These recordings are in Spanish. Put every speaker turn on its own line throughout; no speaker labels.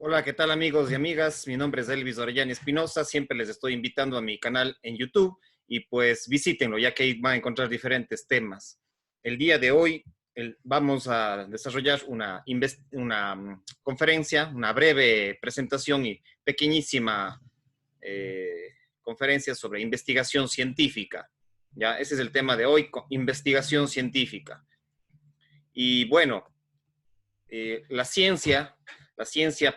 Hola, ¿qué tal amigos y amigas? Mi nombre es Elvis Orellana Espinosa. Siempre les estoy invitando a mi canal en YouTube y pues visítenlo, ya que ahí van a encontrar diferentes temas. El día de hoy vamos a desarrollar una conferencia, una breve presentación y pequeñísima conferencia sobre investigación científica. Ya, ese es el tema de hoy, investigación científica. Y bueno, la ciencia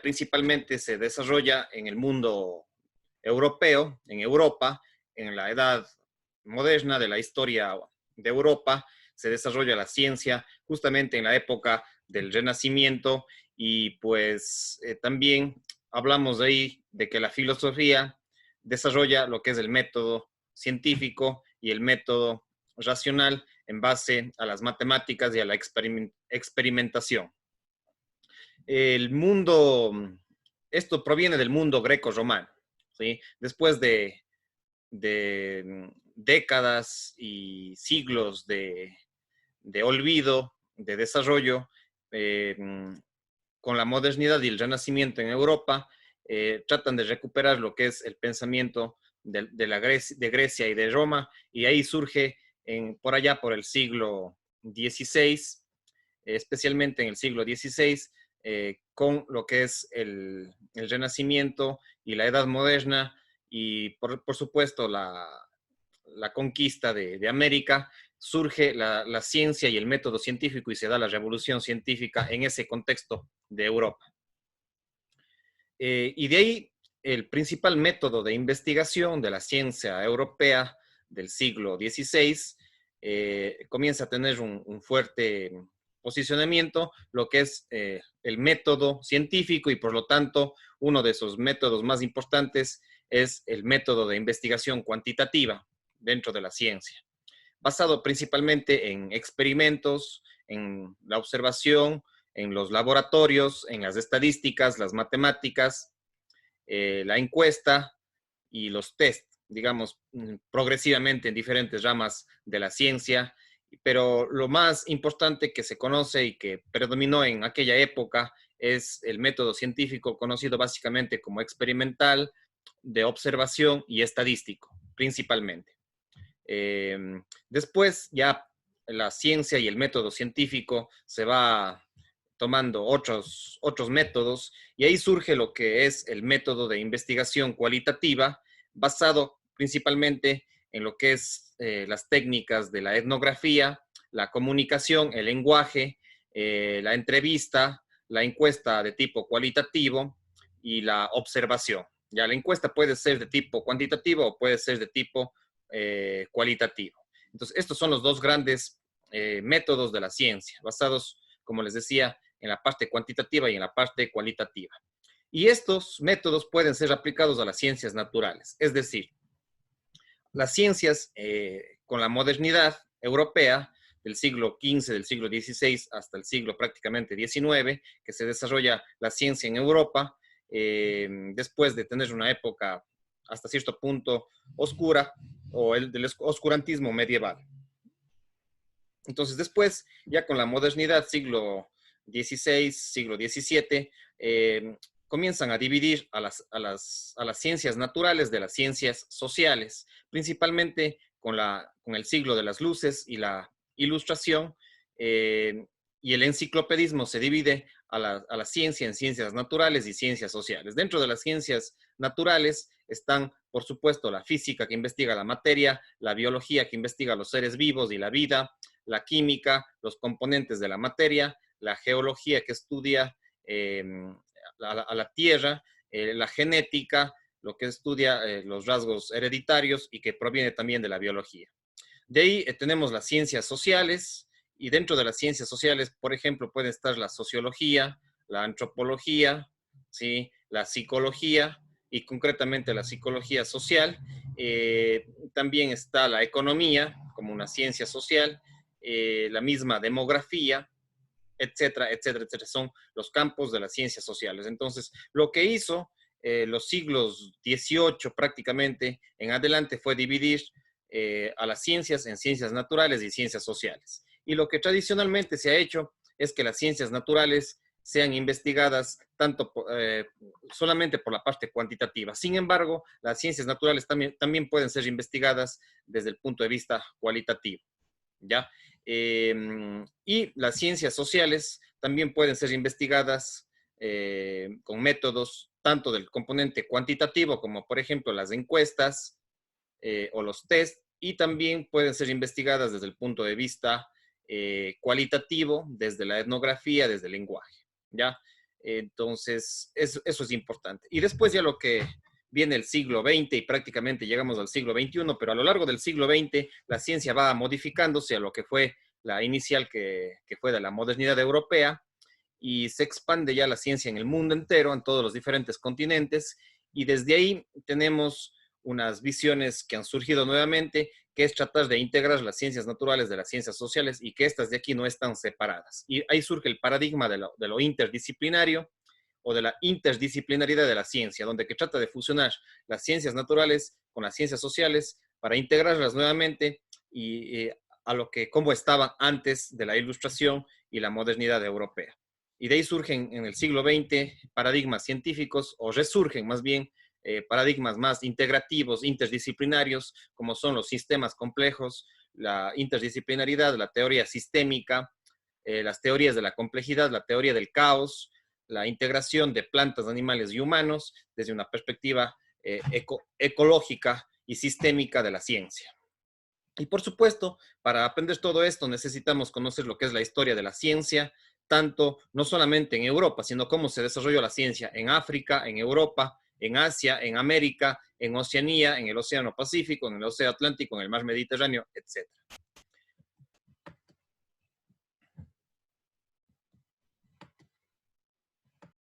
principalmente se desarrolla en el mundo europeo, en Europa, en la edad moderna de la historia de Europa, se desarrolla la ciencia justamente en la época del Renacimiento y pues también hablamos de ahí de que la filosofía desarrolla lo que es el método científico y el método racional en base a las matemáticas y a la experimentación. El mundo, esto proviene del mundo greco-romano, ¿sí? Después de décadas y siglos de olvido, de desarrollo, eh, con la modernidad y el renacimiento en Europa, tratan de recuperar lo que es el pensamiento de Grecia y de Roma, y ahí surge por allá por el siglo XVI, especialmente en el siglo XVI, con lo que es el Renacimiento y la Edad Moderna y por supuesto la conquista de América, surge la ciencia y el método científico y se da la revolución científica en ese contexto de Europa. Y de ahí el principal método de investigación de la ciencia europea del siglo XVI comienza a tener un fuerte posicionamiento, lo que es el método científico y por lo tanto uno de esos métodos más importantes es el método de investigación cuantitativa dentro de la ciencia, basado principalmente en experimentos, en la observación, en los laboratorios, en las estadísticas, las matemáticas, la encuesta y los test, digamos, progresivamente en diferentes ramas de la ciencia, pero lo más importante que se conoce y que predominó en aquella época es el método científico conocido básicamente como experimental, de observación y estadístico, principalmente. Eh, Después ya la ciencia y el método científico se va tomando otros métodos y ahí surge lo que es el método de investigación cualitativa basado principalmente en lo que es las técnicas de la etnografía, la comunicación, el lenguaje, la entrevista, la encuesta de tipo cualitativo y la observación. Ya la encuesta puede ser de tipo cuantitativo o puede ser de tipo cualitativo. Entonces, estos son los dos grandes métodos de la ciencia, basados, como les decía, en la parte cuantitativa y en la parte cualitativa. Y estos métodos pueden ser aplicados a las ciencias naturales, es decir, las ciencias con la modernidad europea del siglo XV, del siglo XVI hasta el siglo prácticamente XIX, que se desarrolla la ciencia en Europa, después de tener una época hasta cierto punto oscura o el del oscurantismo medieval. Entonces después, ya con la modernidad, siglo XVI, siglo XVII, comienzan a dividir a las ciencias naturales de las ciencias sociales, principalmente con el siglo de las luces y la ilustración, y el enciclopedismo se divide a la ciencia en ciencias naturales y ciencias sociales. Dentro de las ciencias naturales están, por supuesto, la física que investiga la materia, la biología que investiga los seres vivos y la vida, la química, los componentes de la materia, la geología que estudia a la tierra, la genética, lo que estudia los rasgos hereditarios y que proviene también de la biología. De ahí tenemos las ciencias sociales y dentro de las ciencias sociales, por ejemplo, puede estar la sociología, la antropología, ¿sí? La psicología y concretamente la psicología social. También está la economía como una ciencia social, la misma demografía, etcétera, etcétera, etcétera. Son los campos de las ciencias sociales. Entonces, lo que hizo los siglos XVIII prácticamente en adelante fue dividir a las ciencias en ciencias naturales y ciencias sociales. Y lo que tradicionalmente se ha hecho es que las ciencias naturales sean investigadas solamente por la parte cuantitativa. Sin embargo, las ciencias naturales también pueden ser investigadas desde el punto de vista cualitativo, ¿ya? Y las ciencias sociales también pueden ser investigadas con métodos tanto del componente cuantitativo como, por ejemplo, las encuestas o los test, y también pueden ser investigadas desde el punto de vista cualitativo, desde la etnografía, desde el lenguaje, ¿ya? Entonces, eso es importante. Y después ya lo que viene el siglo XX y prácticamente llegamos al siglo XXI, pero a lo largo del siglo XX la ciencia va modificándose a lo que fue la inicial que fue de la modernidad europea, y se expande ya la ciencia en el mundo entero, en todos los diferentes continentes, y desde ahí tenemos unas visiones que han surgido nuevamente, que es tratar de integrar las ciencias naturales de las ciencias sociales y que estas de aquí no están separadas. Y ahí surge el paradigma de lo interdisciplinario o de la interdisciplinaridad de la ciencia, donde que trata de fusionar las ciencias naturales con las ciencias sociales para integrarlas nuevamente y a lo que como estaban antes de la ilustración y la modernidad europea. Y de ahí surgen en el siglo XX paradigmas científicos, o resurgen más bien paradigmas más integrativos, interdisciplinarios, como son los sistemas complejos, la interdisciplinaridad, la teoría sistémica, las teorías de la complejidad, la teoría del caos, la integración de plantas, animales y humanos desde una perspectiva ecológica y sistémica de la ciencia. Y por supuesto, para aprender todo esto necesitamos conocer lo que es la historia de la ciencia, tanto no solamente en Europa, sino cómo se desarrolló la ciencia en África, en Europa, en Asia, en América, en Oceanía, en el Océano Pacífico, en el Océano Atlántico, en el Mar Mediterráneo, etc.